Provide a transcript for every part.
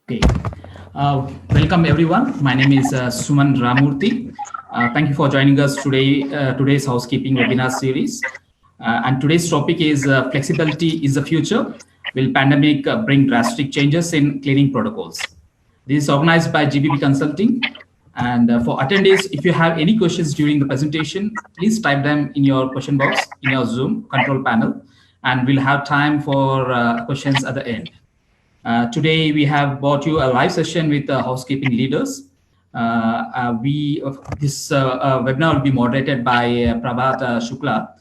Okay. Welcome everyone. My name is Suman Ramurthy. Thank you for joining us today. Today's housekeeping webinar series, and today's topic is flexibility is the future. Will pandemic bring drastic changes in cleaning protocols? This is organized by GBB Consulting. And for attendees, if you have any questions during the presentation, please type them in your question box in your Zoom control panel, and we'll have time for questions at the end. Today, we have brought you a live session with housekeeping leaders. This webinar will be moderated by Prabhat Shukla.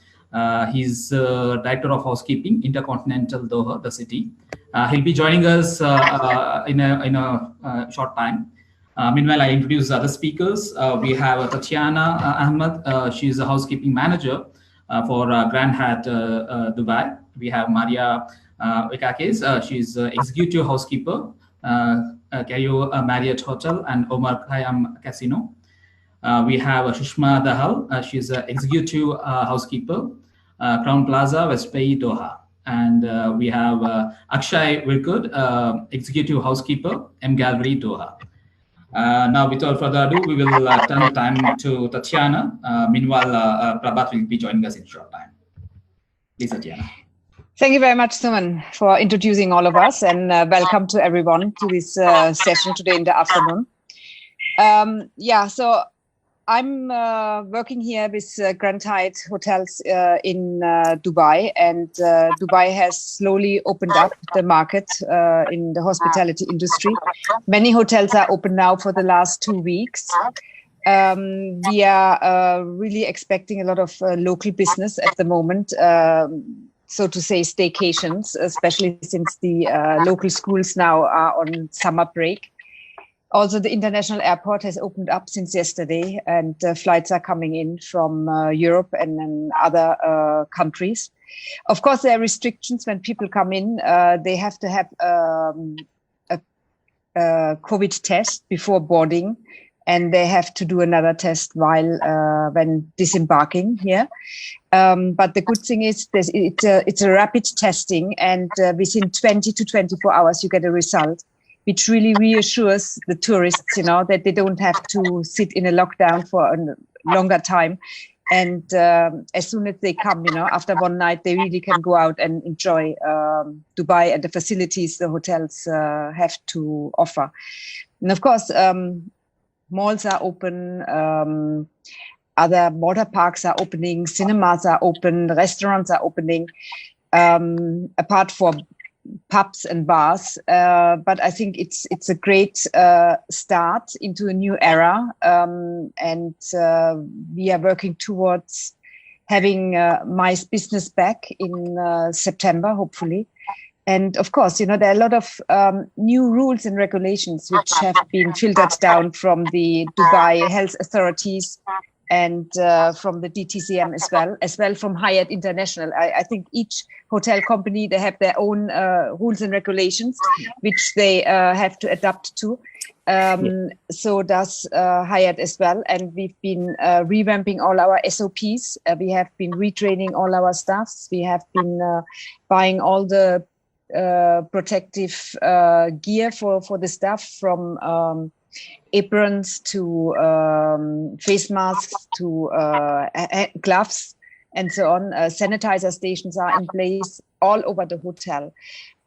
He's Director of Housekeeping, Intercontinental Doha, the city. He'll be joining us in a short time. Meanwhile, I introduce other speakers. We have Tatiana Ahmed. She's a housekeeping manager for Grand Hyatt Dubai. We have Maria Vikakis. She's executive housekeeper, Cayo Marriott Hotel and Omar Khayyam Casino. We have Shushma Dahal. She's executive housekeeper, Crown Plaza, West Bay, Doha. And we have Akshay Wirkud, executive housekeeper, M Gallery, Doha. Now, without further ado, we will turn the time to Tatiana. Meanwhile, Prabhat will be joining us in a short time. Please, Tatiana. Thank you very much, Suman, for introducing all of us, and welcome to everyone to this session today in the afternoon. So I'm working here with Grand Hyatt Hotels in Dubai, and Dubai has slowly opened up the market in the hospitality industry. Many hotels are open now for the last 2 weeks. We are really expecting a lot of local business at the moment. So to say, staycations, especially since the local schools now are on summer break. Also, the international airport has opened up since yesterday, and flights are coming in from Europe and other countries. Of course, there are restrictions when people come in. They have to have a COVID test before boarding, and they have to do another test when disembarking here. But the good thing is it's a rapid testing, and within 20 to 24 hours you get a result, which really reassures the tourists, that they don't have to sit in a lockdown for a longer time. And as soon as they come, after one night, they really can go out and enjoy Dubai and the facilities the hotels have to offer. And of course, malls are open, other water parks are opening, cinemas are open, restaurants are opening, apart from pubs and bars. But I think it's a great start into a new era, and we are working towards having MICE business back in September, hopefully. And of course, there are a lot of new rules and regulations which have been filtered down from the Dubai health authorities and from the DTCM as well from Hyatt International. I think each hotel company, they have their own rules and regulations which they have to adapt to. So does Hyatt as well. And we've been revamping all our SOPs. We have been retraining all our staffs. We have been buying all the protective gear for the staff, from aprons to face masks to gloves and so on. Sanitizer stations are in place all over the hotel.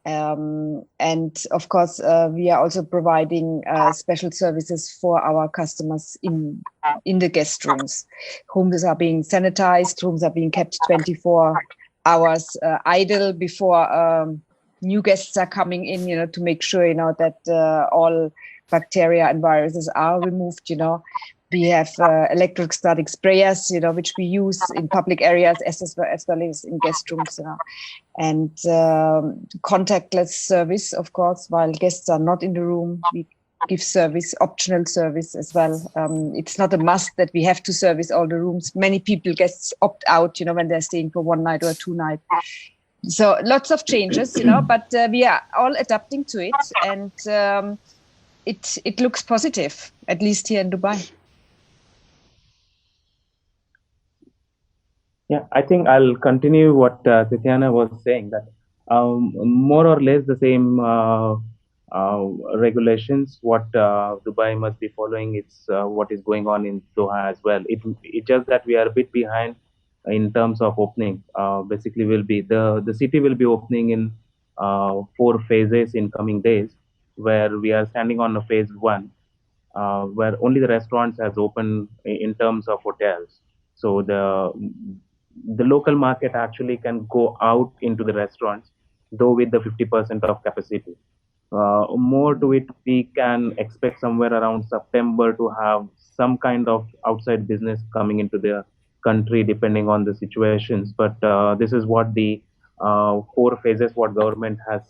And of course, we are also providing special services for our customers in the guest rooms. Rooms are being sanitized, rooms are being kept 24 hours idle before new guests are coming in, to make sure, that all bacteria and viruses are removed. We have electrostatic sprayers, which we use in public areas as well as in guest rooms, and contactless service, of course, while guests are not in the room. We give service, optional service as well. It's not a must that we have to service all the rooms. Many guests opt out, when they're staying for 1 night or 2 nights. So lots of changes, but we are all adapting to it, and it looks positive, at least here in Dubai. Yeah, I think I'll continue what Tatiana was saying, that more or less the same regulations. What Dubai must be following, it's what is going on in Doha as well. It's just that we are a bit behind in terms of opening. Basically, will be the city will be opening in 4 phases in coming days, where we are standing on a phase one, where only the restaurants has opened in terms of hotels. So the local market actually can go out into the restaurants, though with the 50% of capacity. More to it, we can expect somewhere around September to have some kind of outside business coming into the country, depending on the situations. But this is what the 4 phases what government has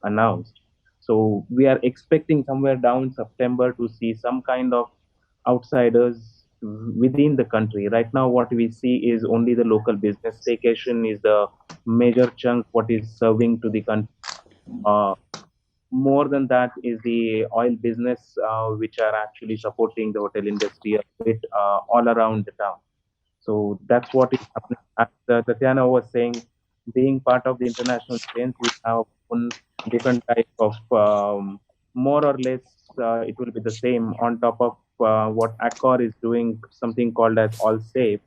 announced. So we are expecting somewhere down September to see some kind of outsiders within the country. Right now, what we see is only the local business. Staycation is the major chunk what is serving to the country. Uh, More than that is the oil business, which are actually supporting the hotel industry a bit all around the town. So that's what is happening. As Tatiana was saying, being part of the international chains, we have one different type of more or less it will be the same on top of what Accor is doing, something called as All Safe.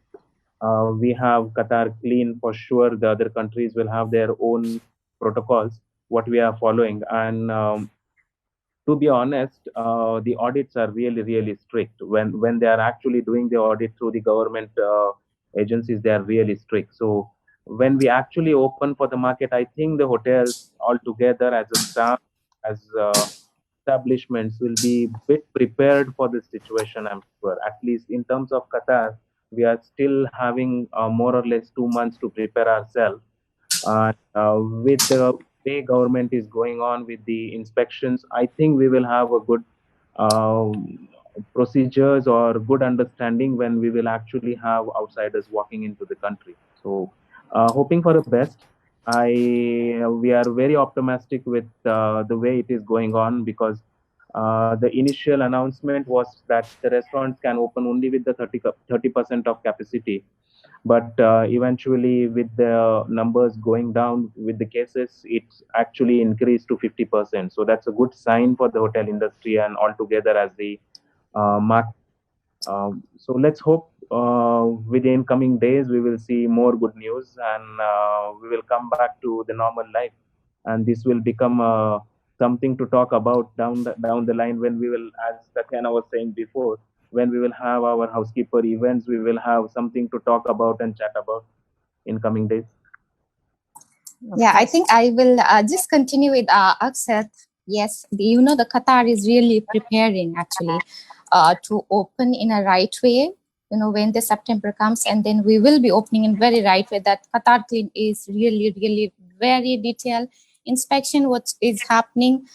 We have Qatar Clean for sure. The other countries will have their own protocols, what we are following. And to be honest, the audits are really, really strict. When they are actually doing the audit through the government agencies, they are really strict. So when we actually open for the market, I think the hotels altogether as a staff, as establishments will be bit prepared for this situation. I'm sure. At least in terms of Qatar, we are still having more or less 2 months to prepare ourselves, with the way government is going on with the inspections, I think we will have a good procedures or good understanding when we will actually have outsiders walking into the country. So, hoping for the best. We are very optimistic with the way it is going on, because the initial announcement was that the restaurants can open only with the 30% of capacity, but eventually with the numbers going down with the cases, it's actually increased to 50%. So that's a good sign for the hotel industry and altogether as the market. So let's hope within coming days we will see more good news, and we will come back to the normal life, and this will become something to talk about down the line, when we will, as Tatiana was saying before, when we will have our housekeeper events, we will have something to talk about and chat about in coming days. Yeah, I think I will just continue with Akshat. Yes, the Qatar is really preparing actually to open in a right way. When the September comes, and then we will be opening in very right way. That Qatar Clean is really, really very detailed inspection what is happening.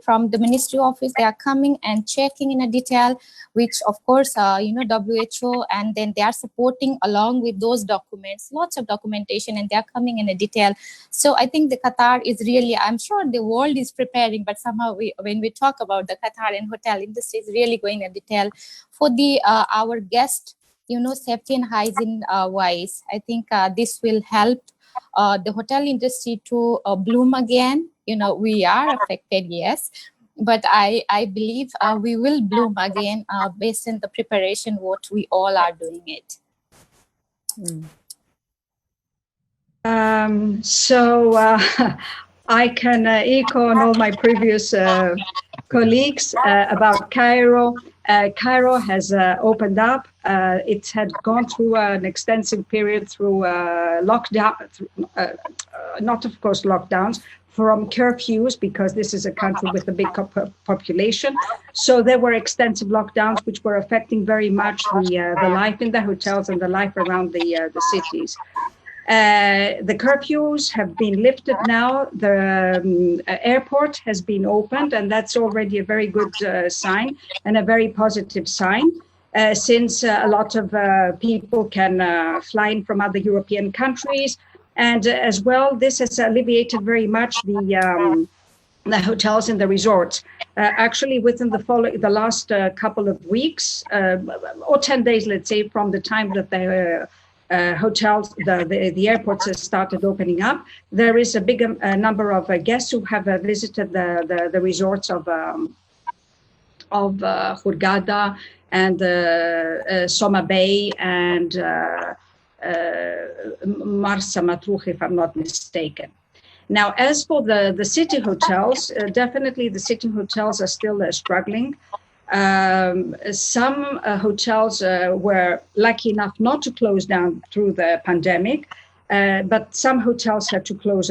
From the ministry office, they are coming and checking in a detail, which of course WHO, and then they are supporting along with those documents, lots of documentation, and they are coming in a detail. So I think the Qatar is really, I'm sure the world is preparing, but somehow when we talk about the Qatar and hotel industry is really going in detail for the our guest, safety and hygiene wise. I think this will help the hotel industry to bloom again. We are affected, yes, but I believe we will bloom again based on the preparation what we all are doing it. So I can echo on all my previous colleagues about Cairo. Cairo has opened up. It had gone through an extensive period through lockdown, not of course lockdowns, from curfews, because this is a country with a big population. So there were extensive lockdowns, which were affecting very much the life in the hotels and the life around the cities. The curfews have been lifted now. The airport has been opened, and that's already a very good sign and a very positive sign, since a lot of people can fly in from other European countries. And as well, this has alleviated very much the hotels and the resorts. Actually, within the last couple of weeks, or 10 days, let's say, from the time that the hotels, the airports have started opening up, there is a bigger number of guests who have visited the resorts of Hurghada and Soma Bay and Marsa Matruh, if I'm not mistaken. Now, as for the city hotels, definitely the city hotels are still struggling. Some hotels were lucky enough not to close down through the pandemic, but some hotels had to close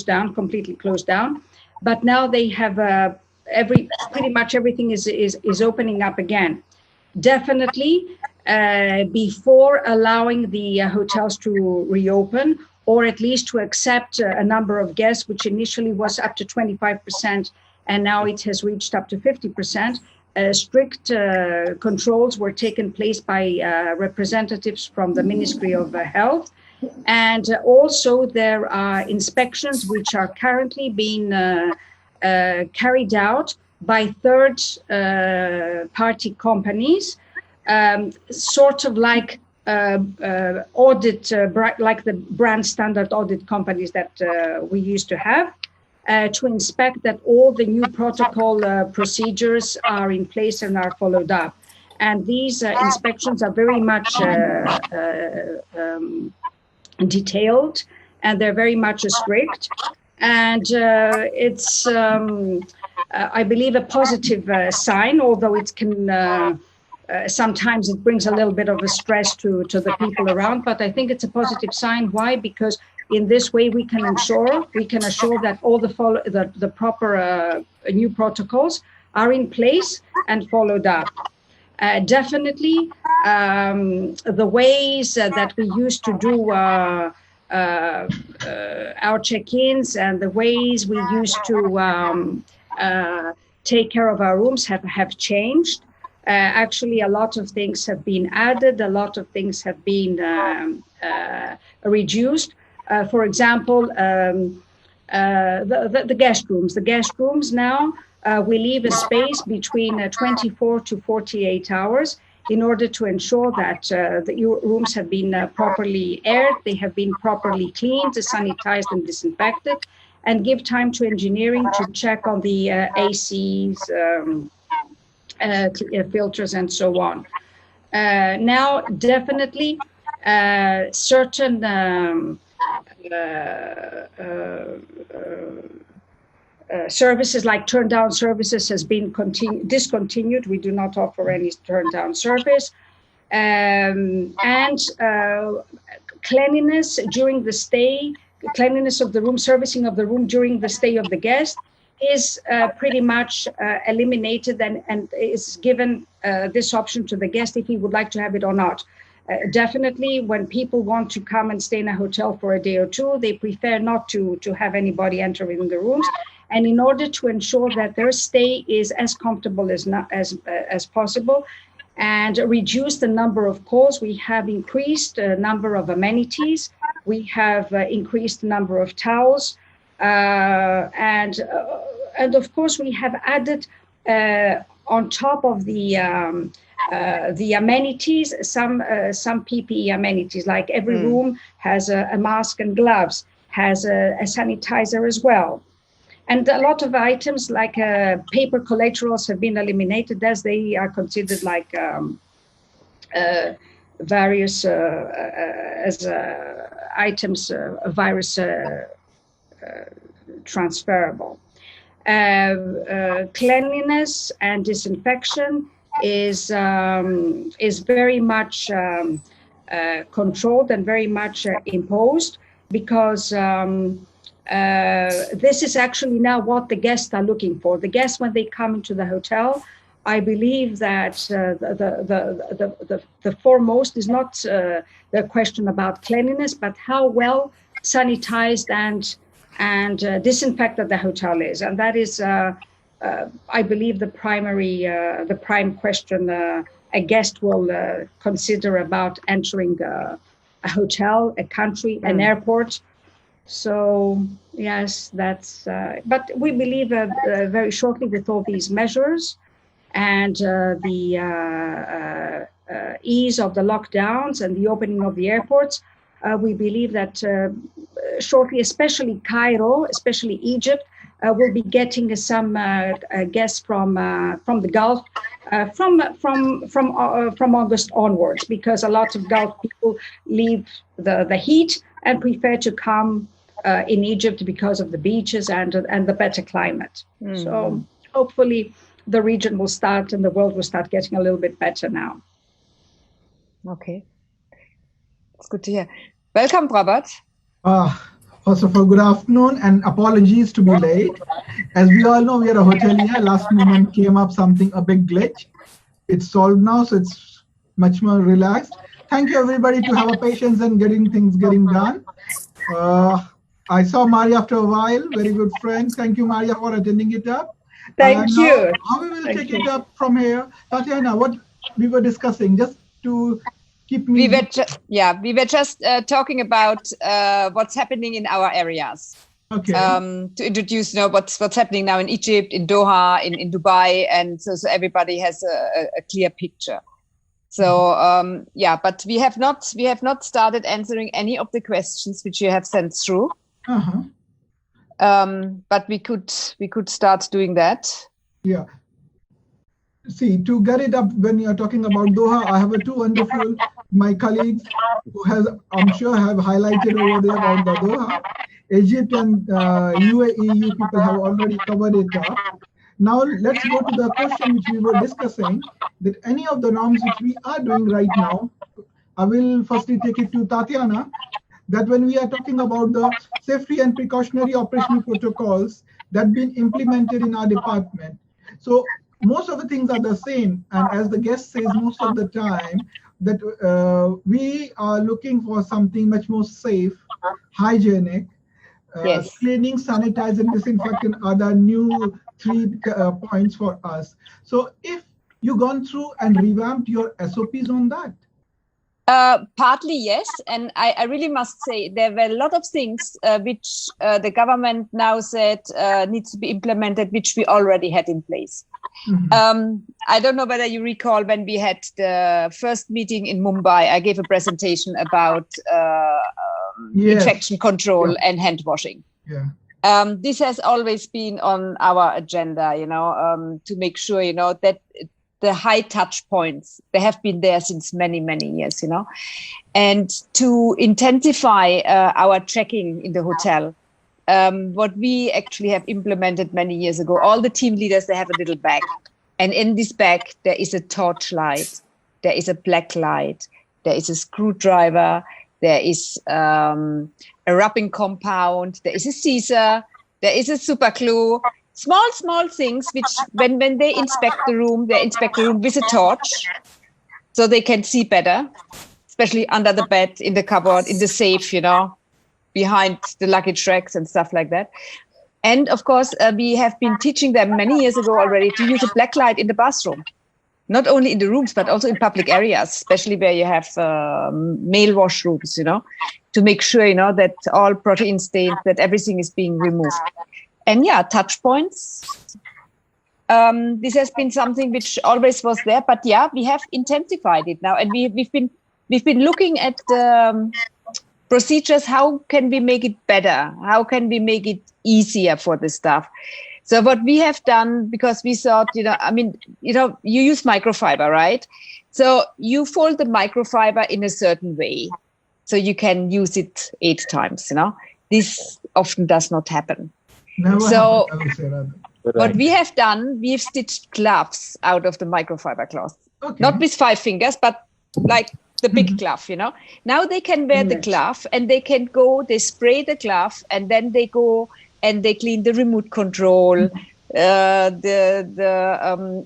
down, completely close down. But now they have pretty much everything is opening up again. Definitely, before allowing the hotels to reopen, or at least to accept a number of guests, which initially was up to 25%, and now it has reached up to 50%. Strict controls were taken place by representatives from the Ministry of Health. And also there are inspections which are currently being carried out by third party companies, sort of like audit, like the brand standard audit companies that we used to have, to inspect that all the new protocol procedures are in place and are followed up. And these inspections are very much detailed, and they're very much strict. And it's, I believe, a positive sign, although it can sometimes it brings a little bit of a stress to the people around, but I think it's a positive sign. Why? Because in this way we can assure that all the proper new protocols are in place and followed up. Definitely, the ways that we used to do our check-ins and the ways we used to take care of our rooms have changed. Actually, a lot of things have been added, a lot of things have been reduced. For example, the guest rooms. The guest rooms now, we leave a space between 24 to 48 hours in order to ensure that the rooms have been properly aired, they have been properly cleaned, sanitized and disinfected, and give time to engineering to check on the ACs, filters and so on. Now, definitely, certain services like turn down services has been discontinued. We do not offer any turn down service. And cleanliness during the stay, cleanliness of the room, servicing of the room during the stay of the guest is pretty much eliminated and is given this option to the guest if he would like to have it or not. Definitely, when people want to come and stay in a hotel for a day or two, they prefer not to have anybody entering the rooms. And in order to ensure that their stay is as comfortable as possible and reduce the number of calls, we have increased the number of amenities. We have increased the number of towels. And of course, we have added on top of the amenities, some PPE amenities, like every room has a mask and gloves, has a sanitizer as well. And a lot of items like paper collaterals have been eliminated as they are considered like various as items, virus transferable. Cleanliness and disinfection is very much controlled and very much imposed, because this is actually now what the guests are looking for. The guests, when they come into the hotel, I believe that the foremost is not the question about cleanliness, but how well sanitized and disinfected the hotel is. And that is, I believe, the prime question a guest will consider about entering a hotel, a country, an airport. So yes, that's, but we believe very shortly with all these measures and the ease of the lockdowns and the opening of the airports, we believe that shortly, especially Cairo, especially Egypt, will be getting some guests from the Gulf from August onwards, because a lot of Gulf people leave the heat and prefer to come in Egypt because of the beaches and the better climate. So hopefully the region will start and the world will start getting a little bit better now. Okay, it's good to hear. Welcome, Prabhat. First of all, good afternoon and apologies to be late. As we all know, we are a hotelier. Last moment came up something, a big glitch. It's solved now, so it's much more relaxed. Thank you everybody to have a patience and getting things done. I saw Maria after a while, very good friend. Thank you, Maria, for attending it up. Thank you. How we will take it up from here? Tatiana, what we were discussing, just to keep me... We were just talking about what's happening in our areas. Okay. To introduce, what's happening now in Egypt, in Doha, in Dubai, and so everybody has a clear picture. So but we have not started answering any of the questions which you have sent through. But we could start doing that. Yeah. See, to get it up, when you're talking about Doha, I have two wonderful, my colleagues who I'm sure have highlighted over there about the Doha. Egypt and UAE people have already covered it up. Now let's go to the question which we were discussing, that any of the norms which we are doing right now, I will firstly take it to Tatiana, that when we are talking about the safety and precautionary operational protocols that been implemented in our department. So most of the things are the same, and as the guest says most of the time, that we are looking for something much more safe, hygienic. Yes. Cleaning, sanitize, and disinfectant are the new 3 points for us. So if you gone through and revamped your SOPs on that? Partly, yes. And I really must say there were a lot of things which the government now said needs to be implemented, which we already had in place. I don't know whether you recall when we had the first meeting in Mumbai, I gave a presentation about infection control and hand washing. Yeah. This has always been on our agenda, to make sure, that the high touch points, they have been there since many, many years, and to intensify our checking in the hotel. What we actually have implemented many years ago, all the team leaders, they have a little bag. And in this bag, there is a torch light, there is a black light, there is a screwdriver, there is a wrapping compound, there is a scissor, there is a super glue, small things which when they inspect the room, they inspect the room with a torch so they can see better, especially under the bed, in the cupboard, in the safe, behind the luggage racks and stuff like that. And of course, we have been teaching them many years ago already to use a black light in the bathroom. Not only in the rooms, but also in public areas, especially where you have male washrooms, to make sure, that all protein stains, that everything is being removed. And touch points. This has been something which always was there, but we have intensified it now. And we've been looking at the procedures. How can we make it better? How can we make it easier for the staff? So what we have done, because we thought, you use microfiber, right? So you fold the microfiber in a certain way, so you can use it 8 times, This often does not happen. So what we have done, we've stitched gloves out of the microfiber cloth, not with 5 fingers, but like the big glove, Now they can wear the glove and they spray the glove, and then they go and they clean the remote control, the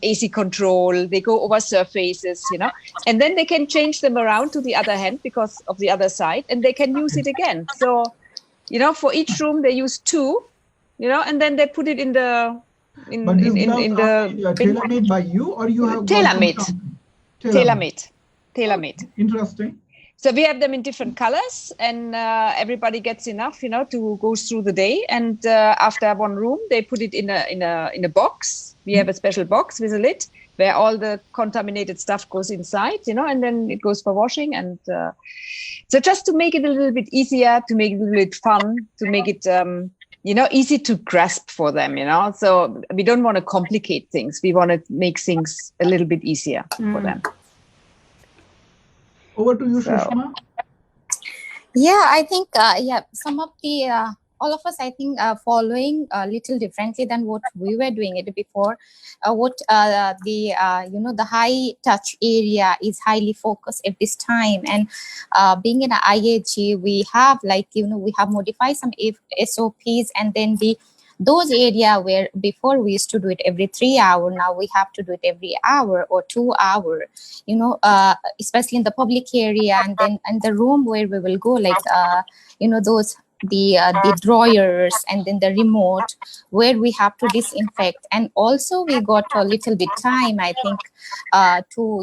AC control, they go over surfaces, and then they can change them around to the other hand because of the other side, and they can use it again. So, for each room they use 2, and then they put it in the tailor-made by you, or you have tailor-made. Interesting. So we have them in different colors, and everybody gets enough, to go through the day. And after one room, they put it in a box. We have a special box with a lid. where all the contaminated stuff goes inside, and then it goes for washing. And so just to make it a little bit easier, to make it a little bit fun, to make it, easy to grasp for them, So we don't want to complicate things. We want to make things a little bit easier for them. Over to you, Sushma. Yeah, I think, some of the, all of us, I think, are following a little differently than what we were doing it before. The high touch area is highly focused at this time. And being in an IHG, we have we have modified some SOPs, and then those area where before we used to do it every 3 hours, now we have to do it every hour or 2 hours, especially in the public area, and then in the room where we will go, those the drawers, and then the remote where we have to disinfect. And also we got a little bit time, I think, to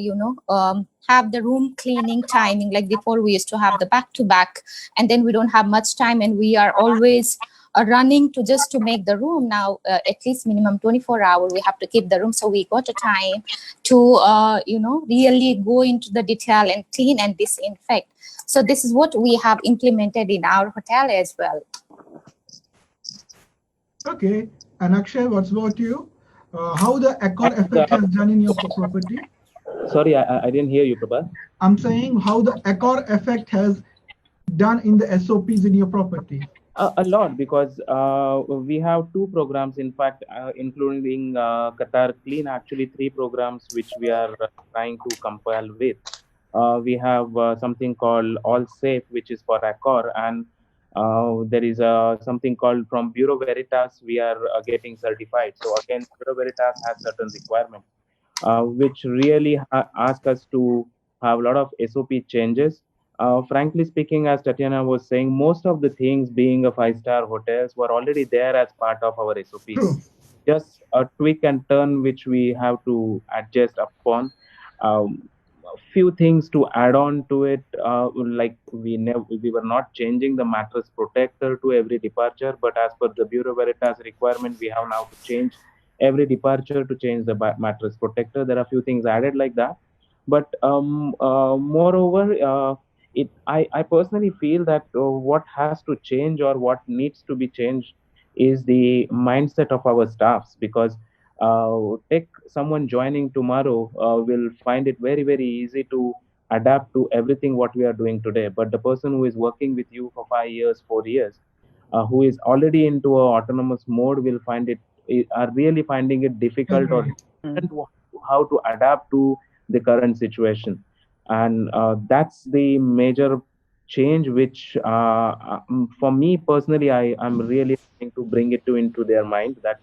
have the room cleaning timing. Like before we used to have the back-to-back, and then we don't have much time, and we are always running to make the room. Now at least minimum 24 hours we have to keep the room, so we got a time to really go into the detail and clean and disinfect. So this is what we have implemented in our hotel as well. Okay, and Akshay, what's about you? How the Accor effect has done in your property? Sorry, I didn't hear you, Prabhat. I'm saying how the Accor effect has done in the SOPs in your property. A lot, because we have 2 programs, in fact, including Qatar Clean, actually 3 programs which we are trying to compile with. We have something called All Safe, which is for Accor, and there is something called from Bureau Veritas, we are getting certified. So again, Bureau Veritas has certain requirements, which really ask us to have a lot of SOP changes. Frankly speaking, as Tatiana was saying, most of the things being a 5-star hotels were already there as part of our SOPs. True. Just a tweak and turn which we have to adjust upon. A few things to add on to it, like we were not changing the mattress protector to every departure, but as per the Bureau Veritas requirement, we have now to change every departure to change the mattress protector. There are a few things added like that, but moreover, I personally feel that what has to change, or what needs to be changed, is the mindset of our staffs, because take someone joining tomorrow will find it very, very easy to adapt to everything what we are doing today. But the person who is working with you for 5 years, 4 years, who is already into a autonomous mode, will are really finding it difficult or how to adapt to the current situation. And that's the major change which for me personally, I'm really trying to bring it into their mind, that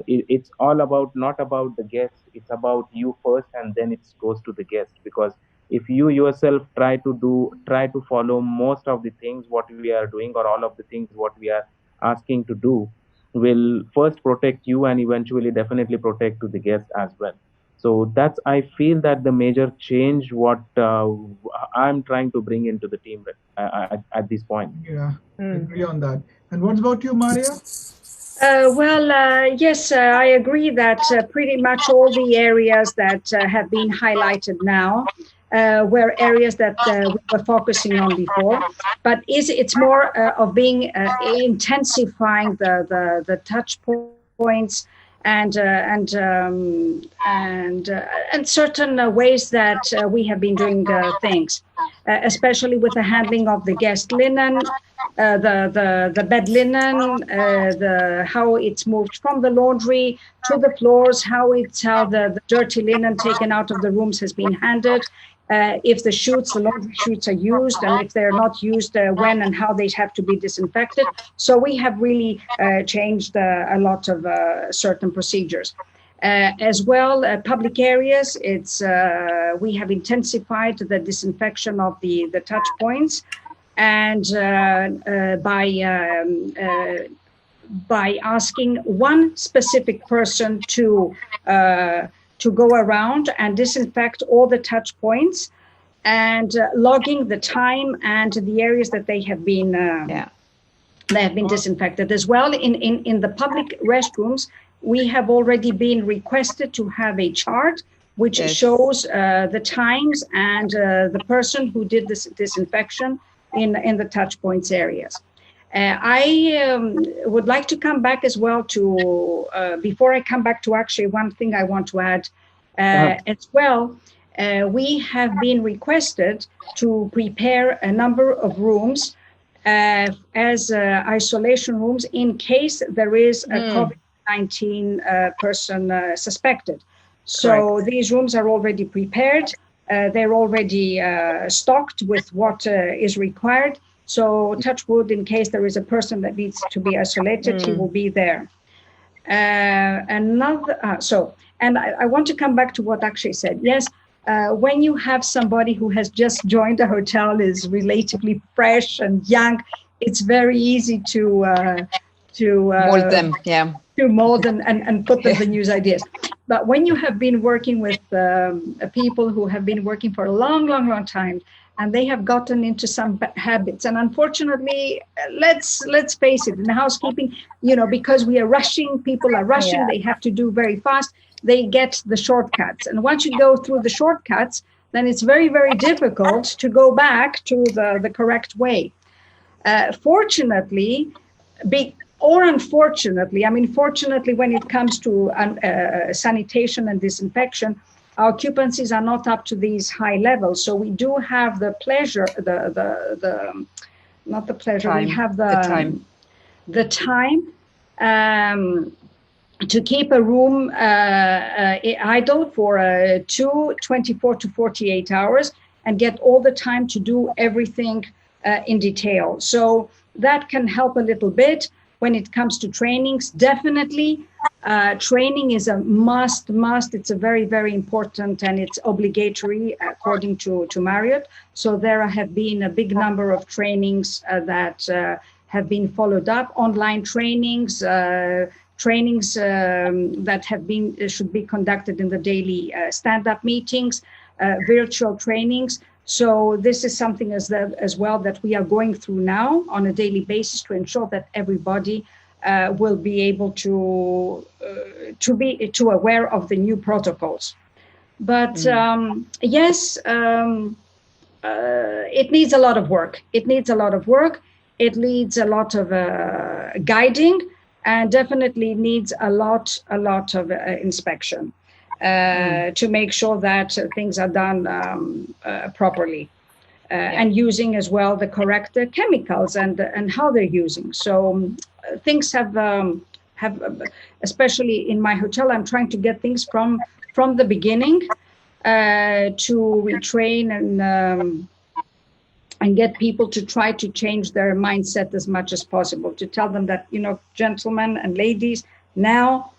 it's all about, not about the guest, it's about you first, and then it goes to the guest. Because if you yourself try to follow most of the things what we are doing, or all of the things what we are asking to do, will first protect you and eventually definitely protect to the guest as well. So that's, I feel that the major change what I'm trying to bring into the team at this point. Yeah, agree on that. And what about you, Maria? Yes, I agree that pretty much all the areas that have been highlighted now were areas that we were focusing on before, but it's more of being intensifying the touch points and certain ways that we have been doing things, especially with the handling of the guest linen, the bed linen, how it's moved from the laundry to the floors, how the dirty linen taken out of the rooms has been handled, if the laundry chutes are used, and if they're not used, when and how they have to be disinfected. So we have really changed a lot of certain procedures. As well, public areas, we have intensified the disinfection of the touch points, and by asking one specific person to go around and disinfect all the touch points, and logging the time and the areas that they have been disinfected. As well, in the public restrooms, we have already been requested to have a chart which shows the times and the person who did this disinfection in the touch points areas. I would like to come back as well to, before I come back to Akshay, one thing I want to add as well. We have been requested to prepare a number of rooms as isolation rooms in case there is a COVID-19 person suspected. So these rooms are already prepared. They're already stocked with what is required. So touch wood, in case there is a person that needs to be isolated, he will be there. And I want to come back to what Akshay said. Yes, when you have somebody who has just joined a hotel, is relatively fresh and young, it's very easy to mold them, to mold and put them the new ideas. But when you have been working with people who have been working for a long time, and they have gotten into some habits, and unfortunately, let's face it, in housekeeping, because we are rushing, people are rushing, they have to do very fast, they get the shortcuts. And once you go through the shortcuts, then it's very, very difficult to go back to the correct way. Fortunately, or unfortunately, fortunately, when it comes to sanitation and disinfection, our occupancies are not up to these high levels. So we do have the pleasure, not the pleasure, we have the time to keep a room idle for 24 to 48 hours and get all the time to do everything in detail. So that can help a little bit. When it comes to trainings, definitely training is a must. It's a very, very important, and it's obligatory according to Marriott. So there have been a big number of trainings that have been followed up, online trainings, trainings that should be conducted in the daily stand-up meetings, virtual trainings. So this is something as well that we are going through now on a daily basis to ensure that everybody will be able to be aware of the new protocols. But yes, it needs a lot of work. It needs a lot of work. It needs a lot of guiding, and definitely needs a lot of inspection. To make sure that things are done properly, and using as well the correct chemicals and how they're using. So things have especially in my hotel, I'm trying to get things from the beginning to retrain and get people to try to change their mindset as much as possible, to tell them that, gentlemen and ladies, now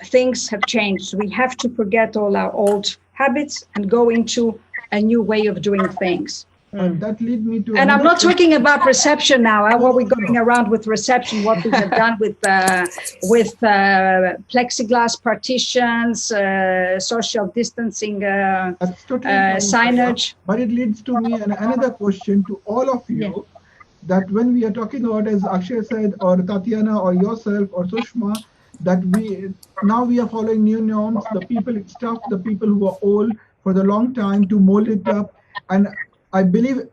things have changed. We have to forget all our old habits and go into a new way of doing things. That lead me to. And I'm not talking about reception now. What we're going around with reception, what we have done with plexiglass partitions, social distancing, signage. But it leads to me another question to all of you, that when we are talking about, as Akshay said, or Tatiana, or yourself, or Sushma, that we are following new norms. The people who are old for the long time to mold it up. And I believe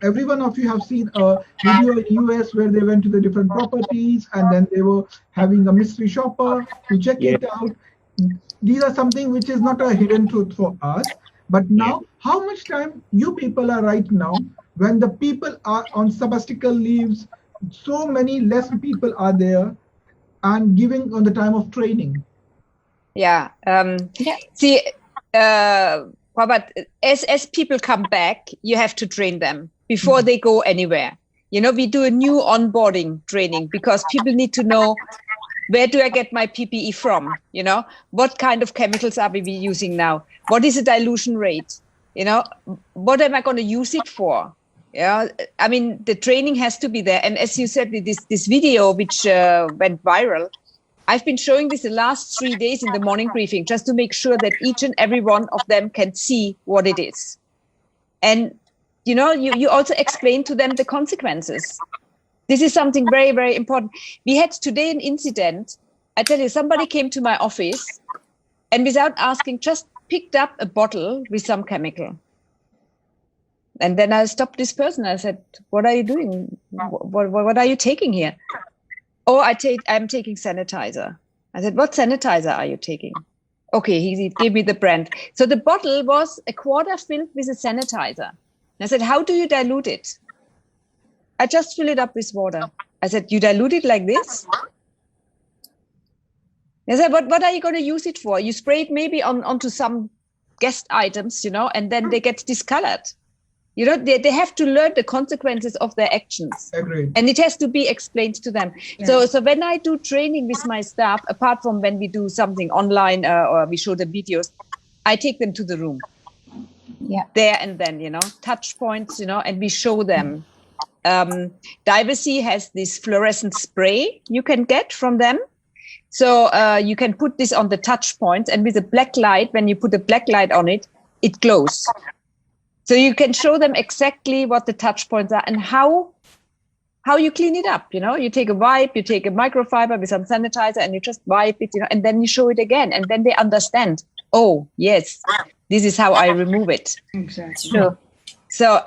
every one of you have seen a video in US where they went to the different properties and then they were having a mystery shopper to check it out. These are something which is not a hidden truth for us. But now, how much time you people are right now when the people are on sabbatical leaves, so many less people are there, and giving on the time of training? See, Robert, as people come back, you have to train them before they go anywhere. We do a new onboarding training because people need to know, where do I get my PPE from? What kind of chemicals are we using now? What is the dilution rate? What am I going to use it for? The training has to be there. And as you said, this video, which went viral, I've been showing this the last 3 days in the morning briefing, just to make sure that each and every one of them can see what it is. And, you also explain to them the consequences. This is something very, very important. We had today an incident I tell you, somebody came to my office and without asking, just picked up a bottle with some chemical. And then I stopped this person. I said, what are you doing? What are you taking here? Oh, I'm taking sanitizer. I said, what sanitizer are you taking? Okay, he gave me the brand. So the bottle was a quarter filled with a sanitizer. I said, how do you dilute it? I just fill it up with water. I said, you dilute it like this? I said, what are you going to use it for? You spray it maybe onto some guest items, and then they get discolored. They have to learn the consequences of their actions. Agreed. And it has to be explained to them. Yeah. So when I do training with my staff, apart from when we do something online or we show the videos, I take them to the room. Yeah. There and then, touch points, and we show them. Diversey has this fluorescent spray you can get from them. So you can put this on the touch points, and with a black light, when you put a black light on it, it glows. So you can show them exactly what the touch points are and how you clean it up. You take a wipe, you take a microfiber with some sanitizer, and you just wipe it, and then you show it again, and then they understand. Oh, yes, this is how I remove it. Exactly. Sure. So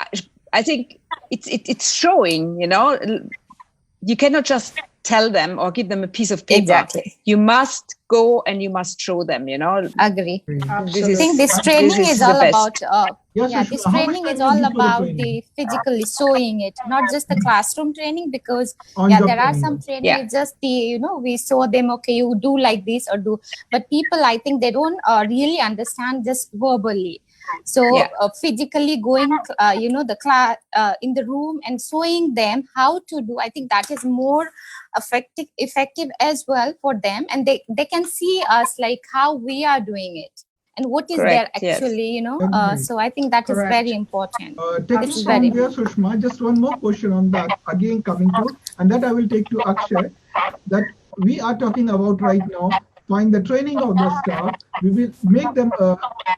I think it's showing. You cannot just tell them or give them a piece of paper. Exactly. You must go and you must show them. Agree. I think this training is all about. Yes, this training is all about the physically showing it, not just the classroom training, because there are some training. It's just the we show them, okay, you do like this or do, but people, I think they don't really understand just verbally. So physically going, the class in the room and showing them how to do, I think that is more effective as well for them, and they can see us like how we are doing it and what is there actually, so I think that is very important. Taking from there, Sushma, just one more question on that, again coming to, and that I will take to Akshay, that we are talking about right now, find the training of the staff, we will make them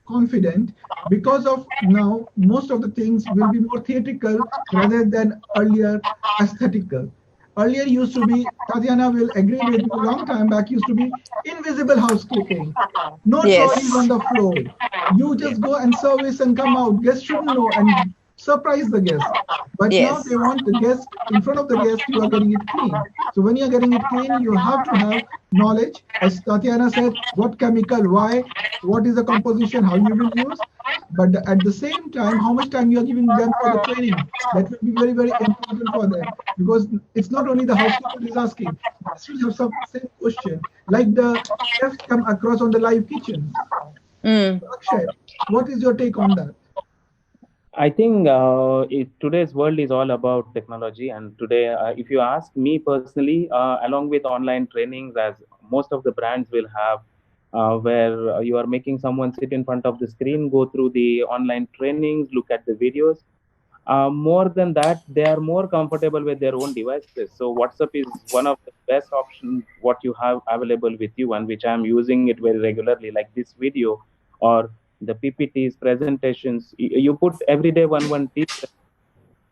confident, because of now most of the things will be more theatrical rather than earlier aesthetical. Earlier used to be, Tatiana will agree with me, a long time back used to be invisible housekeeping. No trolleys on the floor. You just go and service and come out. Guests shouldn't know and surprise the guest. But now they want the guest, in front of the guest, you are getting it clean. So when you are getting it clean, you have to have knowledge. As Tatiana said, what chemical, why, what is the composition, how you will use. But at the same time, how much time you are giving them for the training, that will be very, very important for them. Because it's not only the housekeeper is asking, they should have some same question, like the chefs come across on the live kitchen. Akshay, what is your take on that? I think today's world is all about technology, and today, if you ask me personally, along with online trainings, as most of the brands will have, where you are making someone sit in front of the screen, go through the online trainings, look at the videos. More than that, they are more comfortable with their own devices. So WhatsApp is one of the best options what you have available with you, and which I'm using it very regularly, like this video or the PPTs, presentations. You put every day one teacher,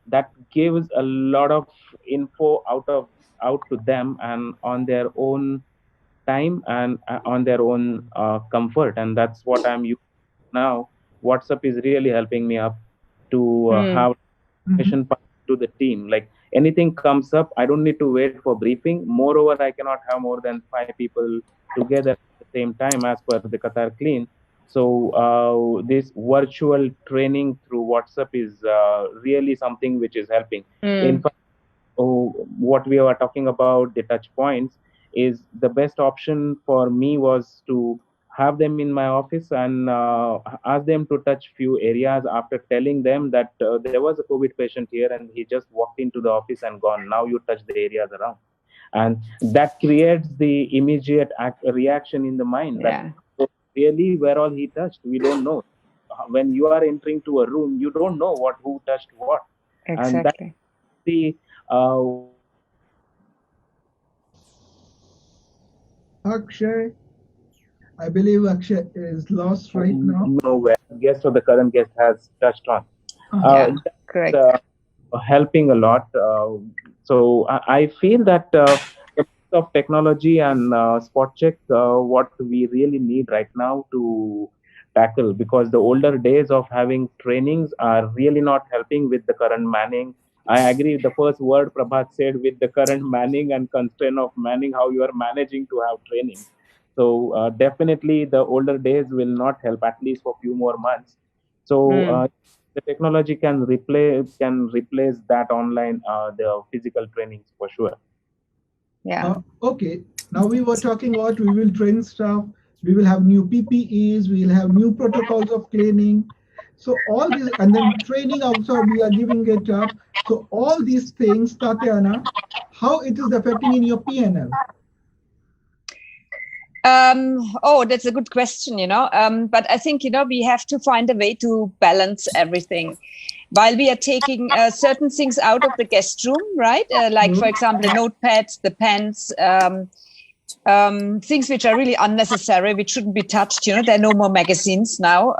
that gives a lot of info out to them and on their own time and on their own comfort, and that's what I'm using now. WhatsApp is really helping me up to have information to the team. Like anything comes up, I don't need to wait for briefing. Moreover, I cannot have more than 5 people together at the same time as per the Qatar Clean. So this virtual training through WhatsApp is really something which is helping. In fact, what we were talking about, the touch points, is the best option for me was to have them in my office and ask them to touch few areas after telling them that there was a COVID patient here and he just walked into the office and gone. Now you touch the areas around. And that creates the immediate reaction in the mind that really where all he touched, we don't know. When you are entering to a room, you don't know who touched what. Exactly. And that's the Akshay, I believe Akshay is lost right now. Nowhere. Guest or the current guest has touched on. Correct. Helping a lot. So I feel that the of technology and spot check, what we really need right now to tackle, because the older days of having trainings are really not helping with the current manning. I agree with the first word Prabhat said, with the current manning and constraint of manning, how you are managing to have training. So definitely the older days will not help, at least for few more months. So the technology can replace that online, the physical trainings for sure. Yeah. Okay. Now we were talking about we will train staff, we will have new PPEs, we will have new protocols of cleaning. So all these, and then training also we are giving it up. So all these things, Tatiana, how it is affecting in your PNL? Oh, that's a good question, but I think, we have to find a way to balance everything. While we are taking certain things out of the guest room, right? Like, for example, the notepads, the pens, things which are really unnecessary, which shouldn't be touched. There are no more magazines now.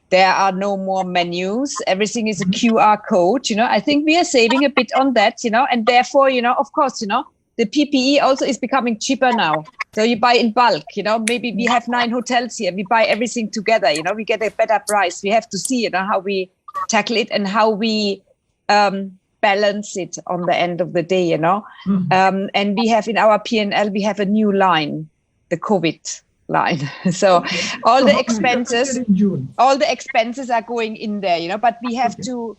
There are no more menus. Everything is a QR code. I think we are saving a bit on that, and therefore, of course, the PPE also is becoming cheaper now. So you buy in bulk, maybe we have 9 hotels here. We buy everything together, we get a better price. We have to see, how we tackle it and how we balance it on the end of the day, and we have in our P&L, we have a new line, the COVID line. So all the expenses are going in there, but we have to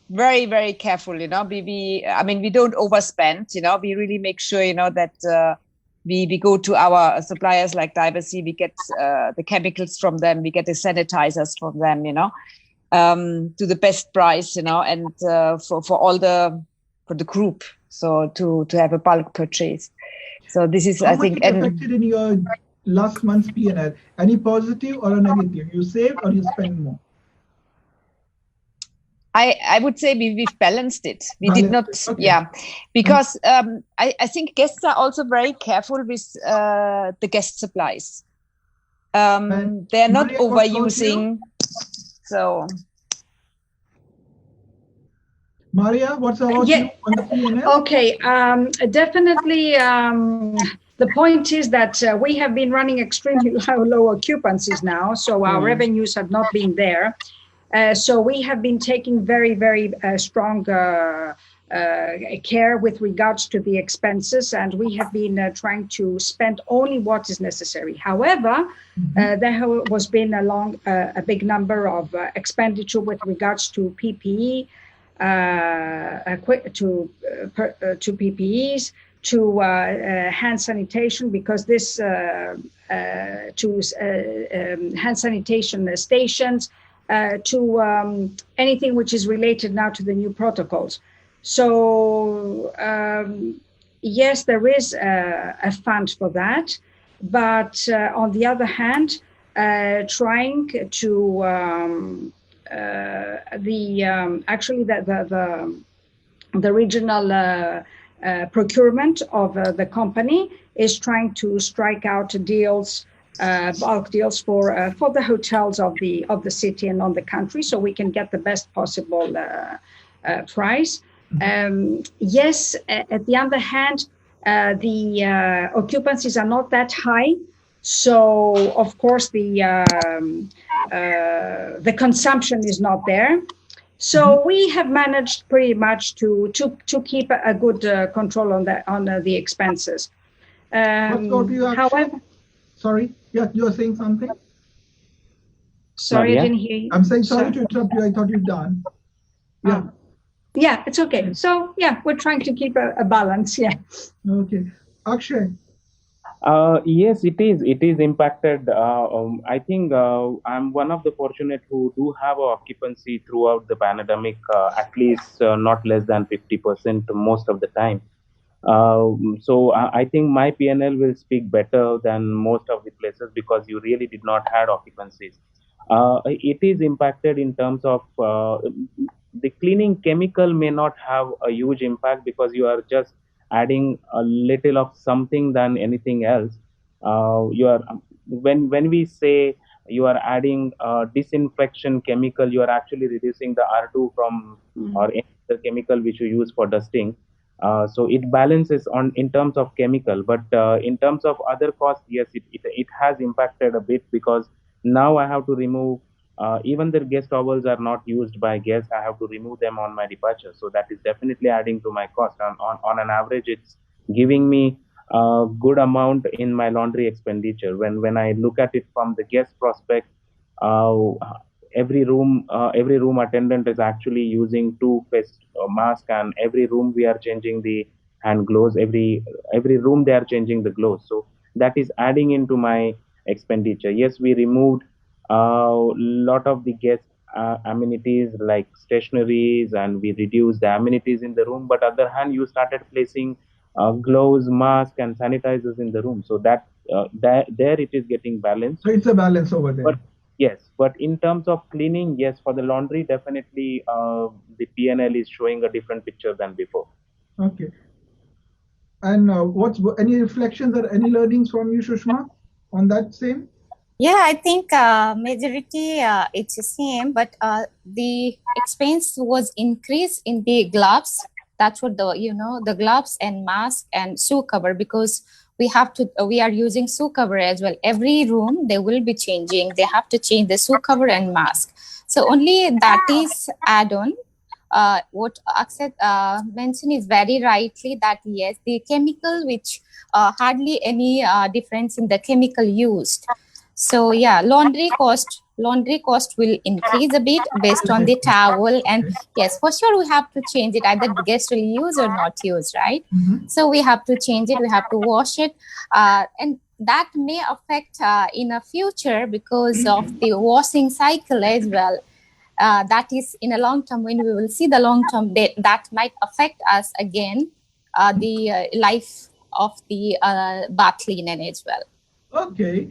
very, very careful, we don't overspend, we really make sure, that we go to our suppliers like Diversey, we get the chemicals from them, we get the sanitizers from them, to the best price, and for the group, so to have a bulk purchase. So this is, How I think, much affected in your last month's P&L? Any positive or a negative? You saved or you spent more? I would say we've balanced it. We did not, because I think guests are also very careful with the guest supplies. They're not overusing. So, Maria, what's about you on the P&L? Okay, definitely. The point is that we have been running extremely low occupancies now, so our revenues have not been there. So we have been taking very, very strong care with regards to the expenses, and we have been trying to spend only what is necessary. However, there was been a big number of expenditure with regards to PPE, to PPEs, to hand sanitation, because this hand sanitation stations, to anything which is related now to the new protocols. So yes, there is a fund for that, but on the other hand, trying to actually the regional procurement of the company is trying to strike out deals, bulk deals for the hotels of the city and on the country, so we can get the best possible price. Yes, at the other hand, the occupancies are not that high, so of course the consumption is not there. So we have managed pretty much to keep a good control on the expenses. However, sorry, yeah, you were saying something. Sorry, I didn't hear you. I'm saying sorry to interrupt you. I thought you're done. Yeah. Yeah, it's okay. So yeah, we're trying to keep a balance. Yeah. Okay, Akshay. Yes, it is. It is impacted. I think I'm one of the fortunate who do have a occupancy throughout the pandemic, at least not less than 50% most of the time. So I think my PNL will speak better than most of the places, because you really did not have occupancies. It is impacted in terms of the cleaning chemical may not have a huge impact, because you are just adding a little of something than anything else. You are when we say you are adding disinfection chemical, you are actually reducing the R2 from or any other chemical which you use for dusting. So it balances on in terms of chemical, but in terms of other costs, yes, it has impacted a bit, because now I have to remove even the guest towels are not used by guests. I have to remove them on my departure. So that is definitely adding to my cost. On an average, it's giving me a good amount in my laundry expenditure. When I look at it from the guest prospect, uh, every room attendant is actually using two face mask, and every room we are changing the hand gloves. Every room they are changing the gloves. So that is adding into my expenditure. Yes, we removed a lot of the guest amenities like stationaries, and we reduced the amenities in the room. But other hand, you started placing gloves, mask, and sanitizers in the room. So that there it is getting balanced. So it's a balance over there. But yes, but in terms of cleaning, yes, for the laundry, definitely the PNL is showing a different picture than before. Okay. And what's any reflections or any learnings from you, Shushma, on that same? Yeah, I think majority it's the same, but the expense was increased in the gloves. That's what the gloves and mask and shoe cover, because we are using shoe cover as well. Every room they will be changing. They have to change the shoe cover and mask. So only that is add-on. What Akshat mentioned is very rightly that yes, the chemical which hardly any difference in the chemical used. So yeah, laundry cost will increase a bit based on the towel, and yes, for sure we have to change it. Either the guest will use or not use, right? So we have to change it. We have to wash it, and that may affect in a future because of the washing cycle as well. That is in a long term, when we will see the long term, that might affect us again, the life of the bath linen as well. Okay.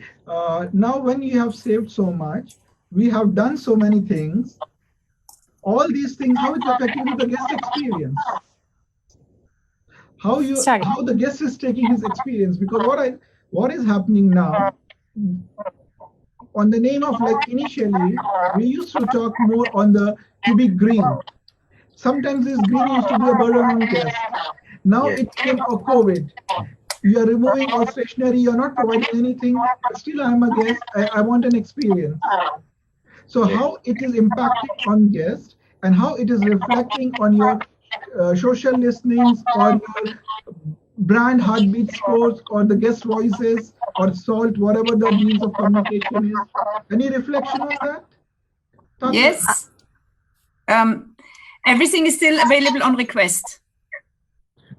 Now, when you have saved so much, we have done so many things. All these things, how it's affecting the guest experience? How the guest is taking his experience? Because what is happening now? On the name of, like, initially we used to talk more on the to be green. Sometimes this green used to be a burden on guests. Now it came a COVID. You are removing all stationery, you're not providing anything, but still I'm a guest, I want an experience. So how it is impacting on guests, and how it is reflecting on your social listenings, or your brand heartbeat scores, or the guest voices, or SALT, whatever the means of communication is. Any reflection on that? Tata? Yes. Everything is still available on request.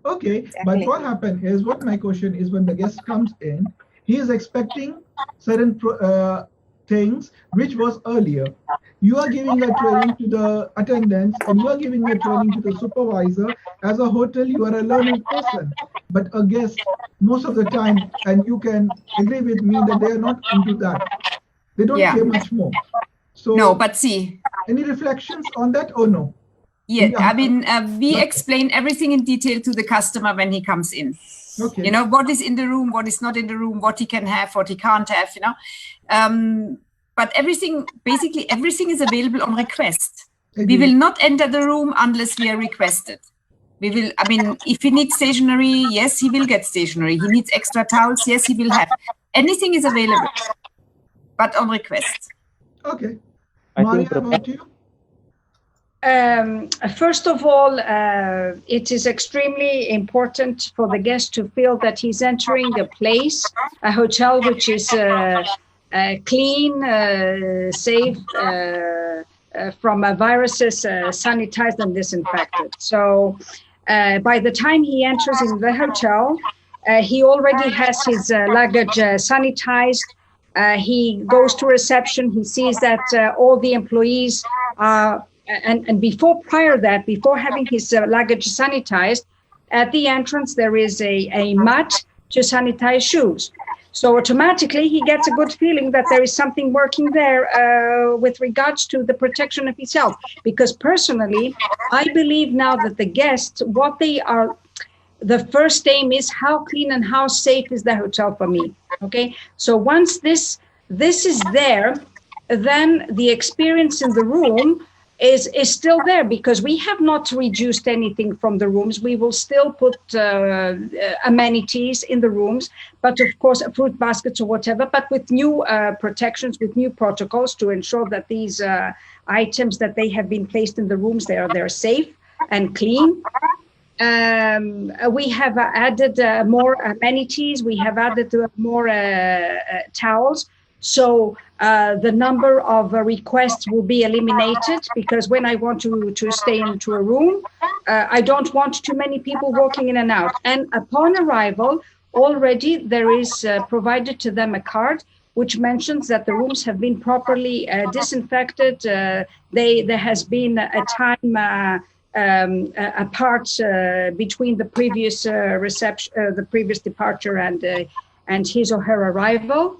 Okay, exactly. But what happened is, what my question is, when the guest comes in, he is expecting certain things which was earlier. You are giving a training to the attendants, and you are giving a training to the supervisor. As a hotel, you are a learned person, but a guest, most of the time, and you can agree with me that they are not into that. They don't care much more. So no, but see, any reflections on that or no? Yeah, I mean, we explain everything in detail to the customer when he comes in. Okay. You know, what is in the room, what is not in the room, what he can have, what he can't have, you know. But everything, basically everything is available on request. We will not enter the room unless we are requested. We will, I mean, if he needs stationery, yes, he will get stationery. He needs extra towels, yes, he will have. Anything is available, but on request. Okay. Maria, about you? First of all, it is extremely important for the guest to feel that he's entering a hotel which is clean, safe, from viruses, sanitized and disinfected. So by the time he enters in the hotel, he already has his luggage sanitized. He goes to reception, he sees that all the employees are, and before having his luggage sanitized, at the entrance there is a mat to sanitize shoes. So automatically he gets a good feeling that there is something working there with regards to the protection of his health. Because personally, I believe now that the guests, the first aim is how clean and how safe is the hotel for me. Okay, so once this is there, then the experience in the room is still there, because we have not reduced anything from the rooms. We will still put amenities in the rooms, but of course fruit baskets or whatever, but with new protections, with new protocols to ensure that these items that they have been placed in the rooms, they're safe and clean. We have added more amenities. We have added more towels. So the number of requests will be eliminated, because when I want to stay into a room, I don't want too many people walking in and out. And upon arrival, already there is provided to them a card which mentions that the rooms have been properly disinfected. There has been a time apart between the previous the previous departure and his or her arrival.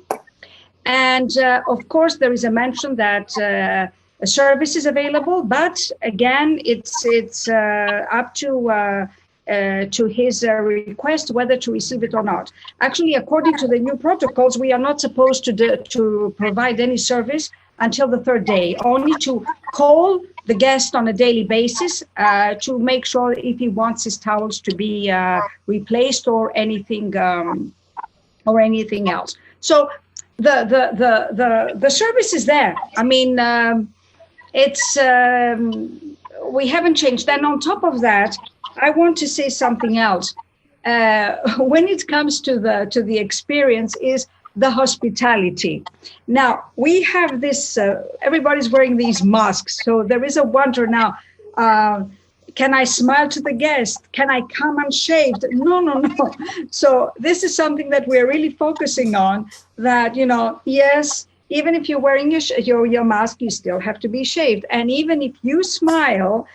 And of course, there is a mention that a service is available, but again, it's up to his request whether to receive it or not. Actually, according to the new protocols, we are not supposed to provide any service until the third day, only to call the guest on a daily basis to make sure if he wants his towels to be replaced or anything else. So the service is there. I mean, it's we haven't changed. And on top of that, I want to say something else. When it comes to the experience, is the hospitality. Now we have this. Everybody's wearing these masks, so there is a wonder now. Can I smile to the guest? Can I come unshaved? No. So this is something that we're really focusing on, that, you know, yes, even if you're wearing your mask, you still have to be shaved. And even if you smile,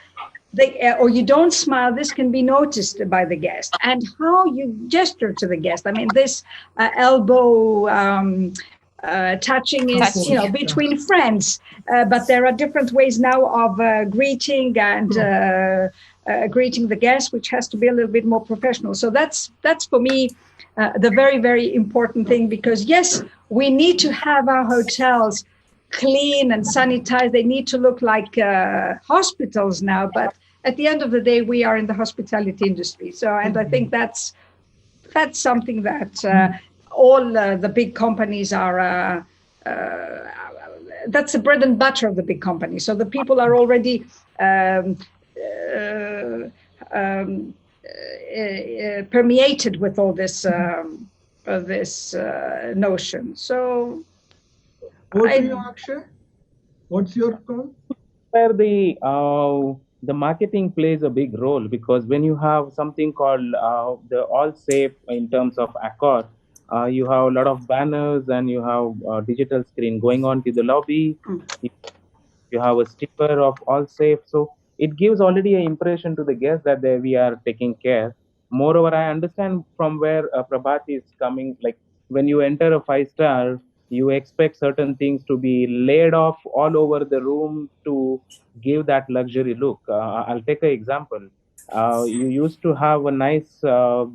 or you don't smile, this can be noticed by the guest. And how you gesture to the guest. I mean, this elbow touching is, you know, between friends, but there are different ways now of greeting and greeting the guest, which has to be a little bit more professional. So that's for me the very, very important thing, because yes, we need to have our hotels clean and sanitized. They need to look like hospitals now, but at the end of the day, we are in the hospitality industry. So, and I think that's something that all the big companies are, that's the bread and butter of the big companies. So the people are already permeated with all this notion. So, Over to you, Akshay. What's your call? Where the marketing plays a big role, because when you have something called the all safe in terms of Accor, you have a lot of banners and you have digital screen going on to the lobby. You have a sticker of all safe, so it gives already an impression to the guest that we are taking care. Moreover, I understand from where Prabhat is coming. Like when you enter a 5-star, you expect certain things to be laid off all over the room to give that luxury look. I'll take an example. You used to have a nice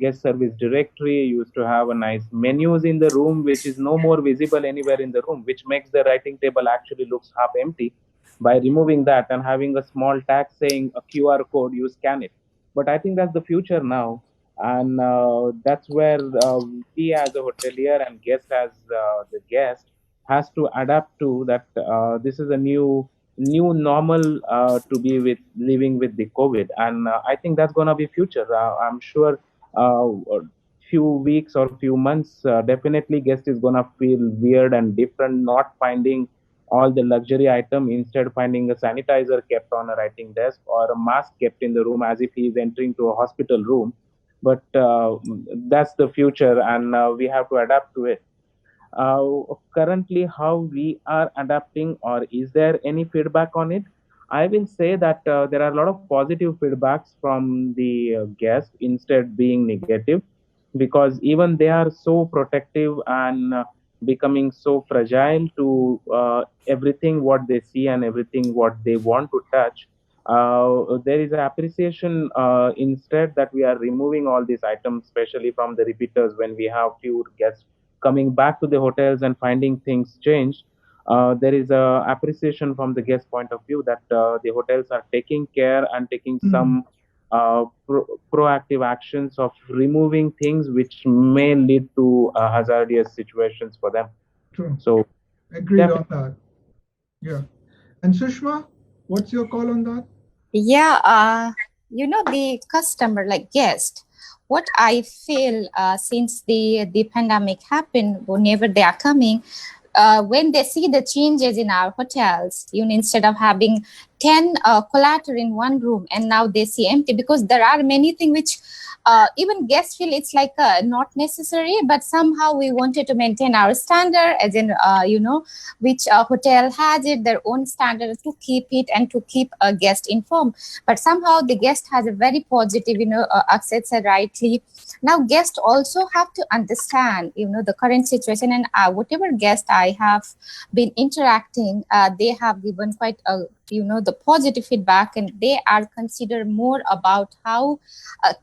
guest service directory. You used to have a nice menus in the room, which is no more visible anywhere in the room, which makes the writing table actually looks half empty. By removing that and having a small tag saying a QR code, you scan it. But I think that's the future now, and that's where we as a hotelier and guest as the guest has to adapt to that. This is a new normal to be with living with the COVID, and I think that's gonna be future. I'm sure few weeks or few months, definitely guest is gonna feel weird and different, not finding all the luxury item, instead finding a sanitizer kept on a writing desk or a mask kept in the room as if he is entering to a hospital room. But that's the future, and we have to adapt to it. Currently, how we are adapting, or is there any feedback on it? I will say that there are a lot of positive feedbacks from the guests instead being negative, because even they are so protective and becoming so fragile to everything what they see and everything what they want to touch. There is an appreciation instead that we are removing all these items, especially from the repeaters when we have few guests coming back to the hotels and finding things changed. there is a appreciation from the guest point of view that the hotels are taking care and taking some proactive actions of removing things which may lead to hazardous situations for them. True. So, agreed on that. Yeah. And Sushma, what's your call on that? Yeah, the customer, like guest, what I feel since the pandemic happened, whenever they are coming, when they see the changes in our hotels, instead of having 10 collateral in one room, and now they see empty, because there are many things which even guests feel it's like not necessary, but somehow we wanted to maintain our standard, as in, which hotel has it, their own standard, to keep it and to keep a guest informed. But somehow the guest has a very positive, Akshat said rightly. Now guests also have to understand, the current situation, and whatever guest I have been interacting, they have given quite a, the positive feedback, and they are considered more about how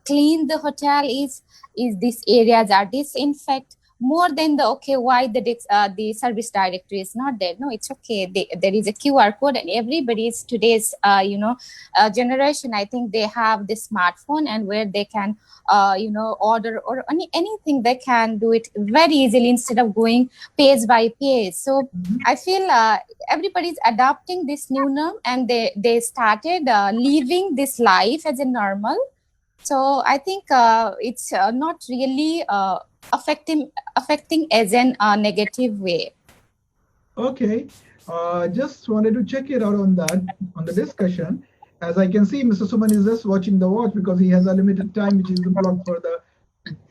clean the hotel is these areas are disinfected, more than why the service directory is not there. No, it's okay. There is a QR code, and everybody's today's generation, I think they have the smartphone, and where they can order or anything, they can do it very easily instead of going page by page. So I feel everybody's adopting this new norm, and they started living this life as a normal. So I think it's not really affecting as in a negative way. Okay, just wanted to check it out on the discussion. As I can see, Mr. Suman is just watching the watch because he has a limited time, which is blocked for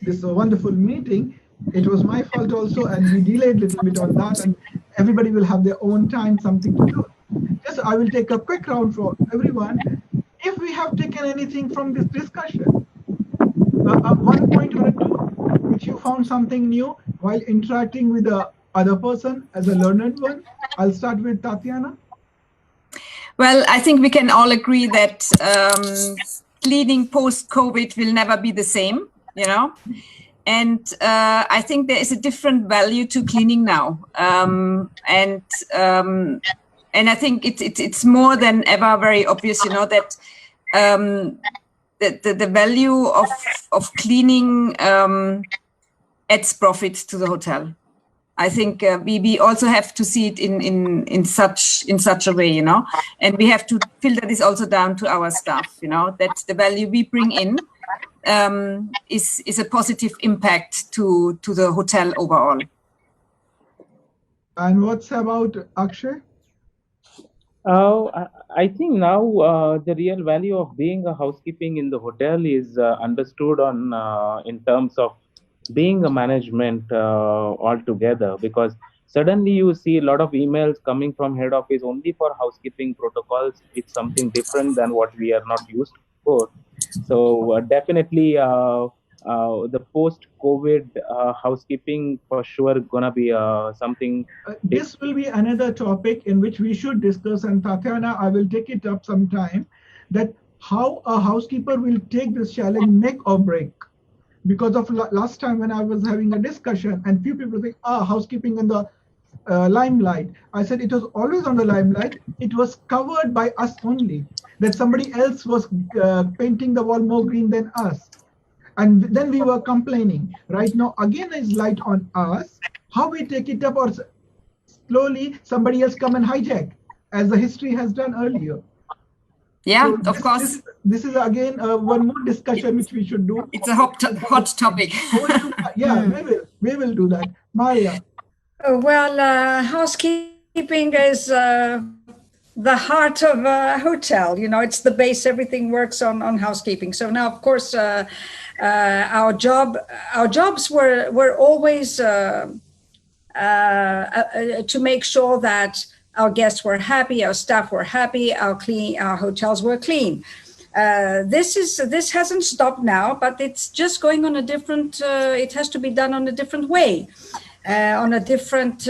this wonderful meeting. It was my fault also, and we delayed a little bit on that, and everybody will have their own time, something to do. Just I will take a quick round for everyone. If we have taken anything from this discussion, 1 point or 2, which you found something new while interacting with the other person as a learned one. I'll start with Tatiana. Well, I think we can all agree that cleaning post-COVID will never be the same, and I think there is a different value to cleaning now, and I think it's more than ever very obvious, that the value of cleaning adds profit to the hotel. I think we also have to see it in such a way, and we have to filter this also down to our staff, that the value we bring in is a positive impact to the hotel overall. And what's about Akshay? I think now the real value of being a housekeeping in the hotel is understood in terms of being a management altogether, because suddenly you see a lot of emails coming from head office only for housekeeping protocols. It's something different than what we are not used for. So definitely the post-COVID housekeeping for sure gonna be something. This will be another topic in which we should discuss, and Tatiana, I will take it up sometime, that how a housekeeper will take this challenge, make or break. Because of last time when I was having a discussion and few people think, housekeeping in the limelight. I said it was always on the limelight. It was covered by us only. That somebody else was painting the wall more green than us. And then we were complaining. Right now, again, is light on us. How we take it up, or slowly somebody else come and hijack, as the history has done earlier. Yeah, so of course. This is again one more discussion which we should do. It's a hot topic. Yeah, we will do that. Maria. Well, housekeeping is the heart of a hotel. It's the base. Everything works on housekeeping. So now, of course, our jobs were always to make sure that our guests were happy, our staff were happy, our hotels were clean. This hasn't stopped now, but it's just going on a different. It has to be done on a different way, with a different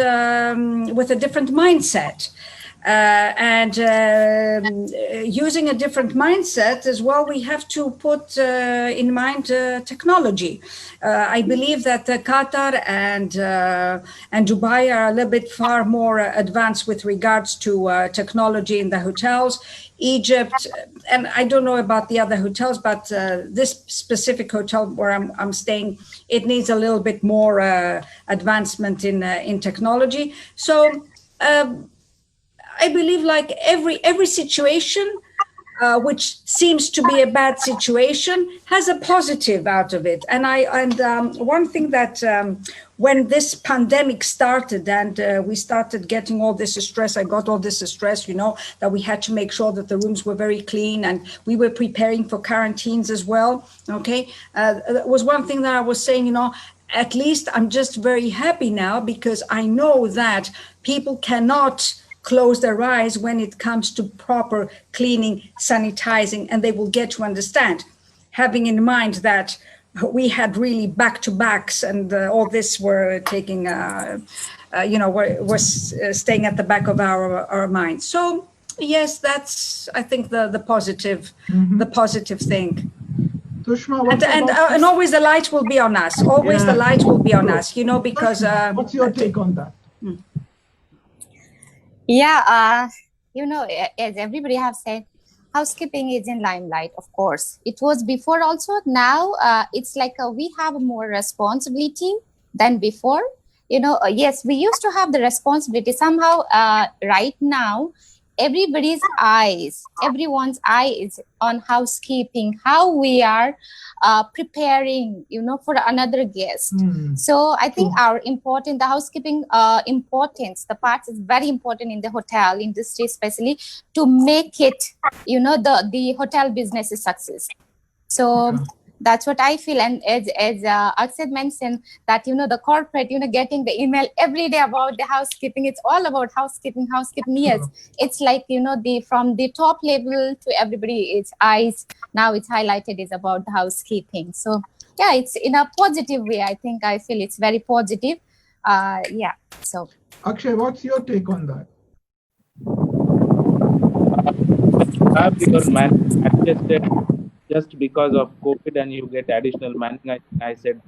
mindset. and using a different mindset as well, we have to put in mind technology. I believe that Qatar and Dubai are a little bit far more advanced with regards to technology in the hotels. Egypt, and I don't know about the other hotels, but this specific hotel where I'm staying, it needs a little bit more advancement in technology. So I believe like every situation which seems to be a bad situation has a positive out of it. And one thing that when this pandemic started and we started getting all this stress, I got all this stress, you know, that we had to make sure that the rooms were very clean and we were preparing for quarantines as well. Okay, that was one thing that I was saying, you know, at least I'm just very happy now because I know that people cannot close their eyes when it comes to proper cleaning, sanitizing, and they will get to understand, having in mind that we had really back-to-backs and all this were taking, you know, was staying at the back of our minds. So yes, that's, I think, the positive, the positive thing. Sushma, and always the light will be on us. Always the light will be on us, you know, because... what's your take on that? Yeah, you know, as everybody have said, housekeeping is in limelight, of course. It was before also. Now it's like we have more responsibility than before. You know, yes, we used to have the responsibility. Somehow right now, everyone's eye is on housekeeping, how we are preparing, you know, for another guest. So I think the housekeeping importance, the part is very important in the hotel industry, especially to make it, you know, the hotel business is success. So that's what I feel. And as Akshat mentioned that, you know, the corporate, you know, getting the email every day about the housekeeping, it's all about housekeeping. Yes, it's like, you know, from the top level to everybody, it's eyes. Now it's highlighted is about the housekeeping. So yeah, it's in a positive way. I think I feel it's very positive. Yeah. So Akshay, what's your take on that? Have your man adjusted just because of COVID and you get additional manning? I said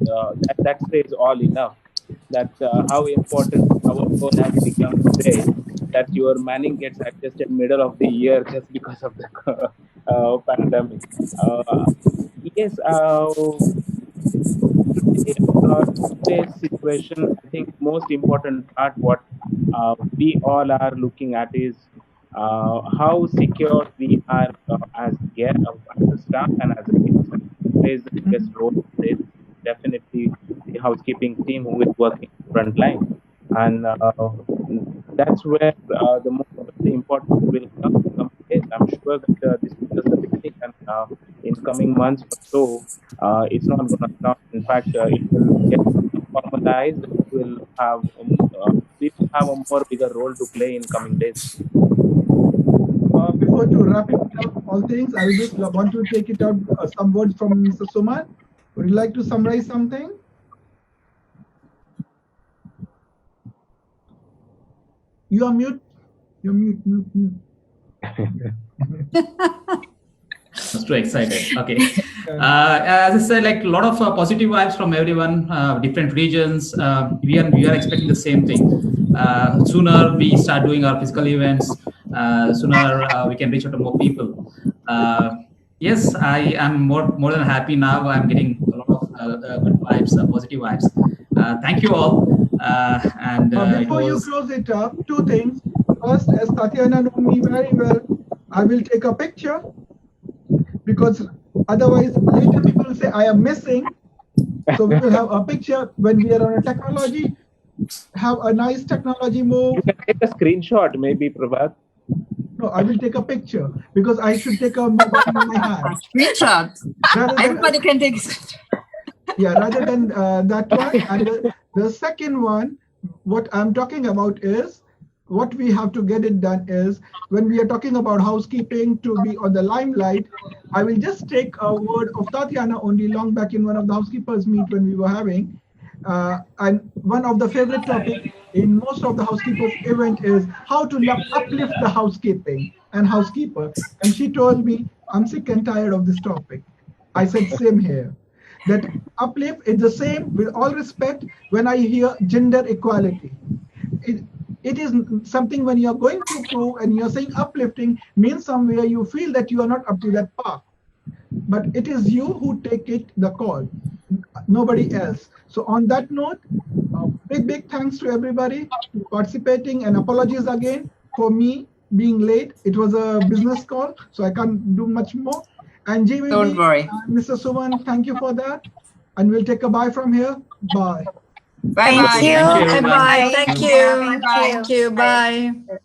that says all enough. That how important our role has become today. That your manning gets adjusted middle of the year just because of the pandemic. Yes. Today's situation, I think most important part what we all are looking at is how secure we are as a staff and as a guest. Plays the biggest role in this. Definitely the housekeeping team who is working front line, and that's where the most important will come in. I'm sure that this is just the beginning, and in coming months or so, it's not going to stop. In fact, it will get formalized. We will have a more bigger role to play in coming days. Before to wrap it up all things, I just want to take it out some words from Mr. Suman. Would you like to summarize something? You are mute. You're mute. I was too excited. Okay. As I said, like a lot of positive vibes from everyone, different regions. We are expecting the same thing. Sooner we start doing our physical events, sooner we can reach out to more people. Yes, I am more than happy now. I'm getting a lot of good vibes, positive vibes. Thank you all. And before you close it up, two things. First, as Tatiana knows me very well, I will take a picture, because otherwise later people will say I am missing. So we will have a picture when we are on a technology, have a nice technology move. You can take a screenshot, maybe, Prabhat. No, I will take a picture because I should take a mobile in my hand. Screenshot. Everybody can take a screenshot. Yeah, rather than that one. And the second one, what I'm talking about is, what we have to get it done is, when we are talking about housekeeping to be on the limelight, I will just take a word of Tatiana only long back in one of the housekeepers meet when we were having. And one of the favorite topic in most of the housekeepers event is how to uplift the housekeeping and housekeeper. And she told me, I'm sick and tired of this topic. I said, same here. That uplift is the same, with all respect, when I hear gender equality. It is something when you're going to prove and you're saying uplifting means somewhere you feel that you are not up to that path. But it is you who take the call, nobody else. So on that note, big thanks to everybody participating, and apologies again for me being late. It was a business call, so I can't do much more. And GVB, Don't worry. Mr. Suman, thank you for that. And we'll take a bye from here. Bye. Bye Thank bye. you. Thank you, everyone. Bye. Thank you. Bye. Thank you. Bye.